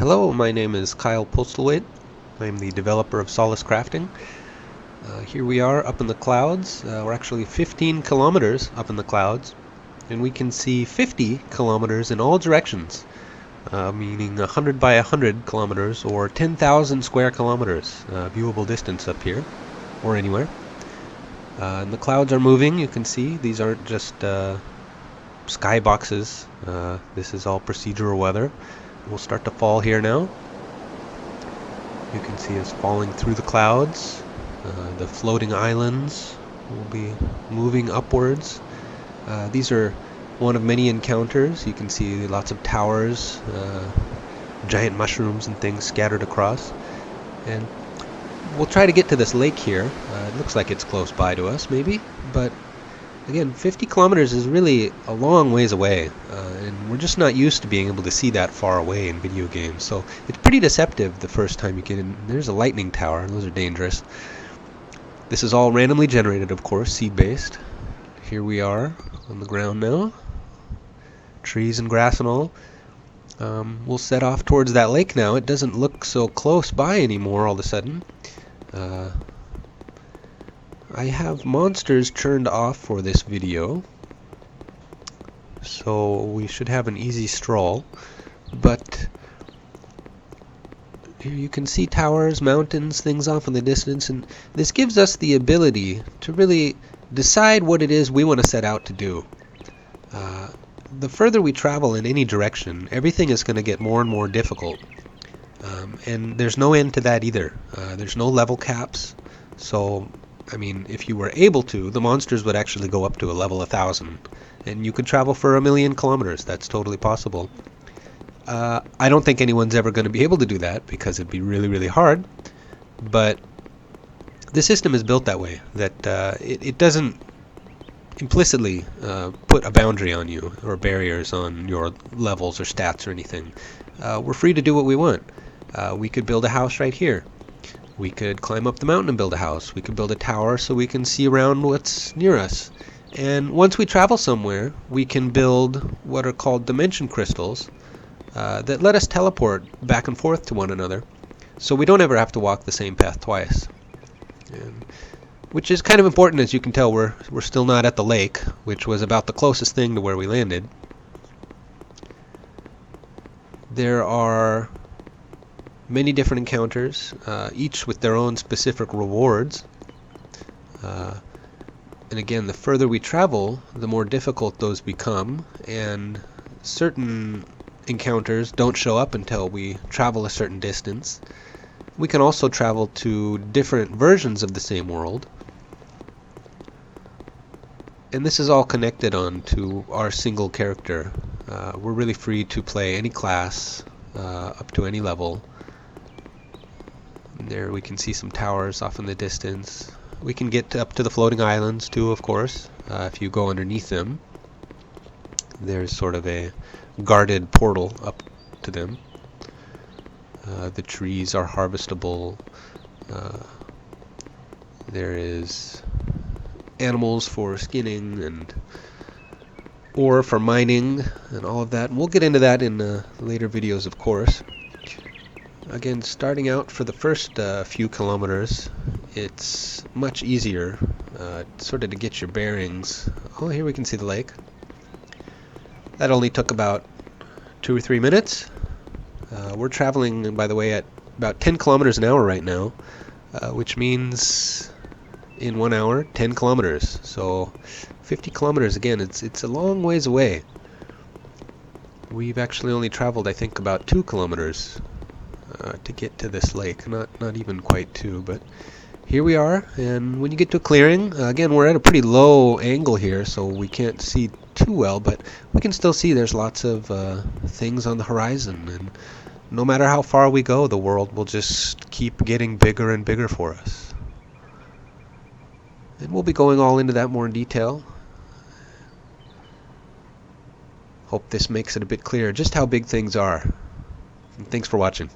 Hello, my name is Kyle Postlethwaite. I'm the developer of Solace Crafting. Here we are up in the clouds. We're actually 15 kilometers up in the clouds, and we can see 50 kilometers in all directions, meaning 100 by 100 kilometers or 10,000 square kilometers viewable distance up here or anywhere. And the clouds are moving. You can see these aren't just skyboxes. This is all procedural weather. We'll start to fall here now. You can see us falling through the clouds. The floating islands will be moving upwards. These are one of many encounters. You can see lots of towers, giant mushrooms and things scattered across. And we'll try to get to this lake here. It looks like it's close by to us, maybe, but again, 50 kilometers is really a long ways away, and we're just not used to being able to see that far away in video games, so it's pretty deceptive the first time you get in. There's a lightning tower, those are dangerous. This is all randomly generated, of course, seed-based. Here we are on the ground now, trees and grass and all. We'll set off towards that lake now. It doesn't look so close by anymore all of a sudden. I have monsters turned off for this video, so we should have an easy stroll, but here you can see towers, mountains, things off in the distance, and this gives us the ability to really decide what it is we want to set out to do. The further we travel in any direction, everything is going to get more and more difficult, and there's no end to that either. There's no level caps, so I mean, if you were able to, the monsters would actually go up to a level 1,000, and you could travel for 1,000,000 kilometers. That's totally possible. I don't think anyone's ever going to be able to do that because it'd be really, really hard, but the system is built that way, that it doesn't implicitly put a boundary on you or barriers on your levels or stats or anything. We're free to do what we want. We could build a house right here. We could climb up the mountain and build a house. We could build a tower so we can see around what's near us. And once we travel somewhere, we can build what are called dimension crystals that let us teleport back and forth to one another, so we don't ever have to walk the same path twice. And, which is kind of important. As you can tell, we're still not at the lake, which was about the closest thing to where we landed. There are many different encounters, each with their own specific rewards. And again, the further we travel, the more difficult those become, and certain encounters don't show up until we travel a certain distance. We can also travel to different versions of the same world, and this is all connected on to our single character. We're really free to play any class up to any level. There we can see some towers off in the distance. We can get up to the floating islands too, of course, if you go underneath them. There's sort of a guarded portal up to them. The trees are harvestable. There is animals for skinning and ore for mining and all of that. And we'll get into that in later videos, of course. Again, starting out for the first few kilometers, it's much easier sort of to get your bearings. Oh, here we can see the lake. That only took about 2 or 3 minutes. We're traveling, by the way, at about 10 kilometers an hour right now, which means in 1 hour, 10 kilometers. So 50 kilometers, again, it's a long ways away. We've actually only traveled, I think, about 2 kilometers to get to this lake. Not even quite 2, but here we are. And when you get to a clearing, again, we're at a pretty low angle here, so we can't see too well, but we can still see there's lots of things on the horizon, and no matter how far we go, the world will just keep getting bigger and bigger for us. And we'll be going all into that more in detail. Hope this makes it a bit clearer just how big things are. And thanks for watching.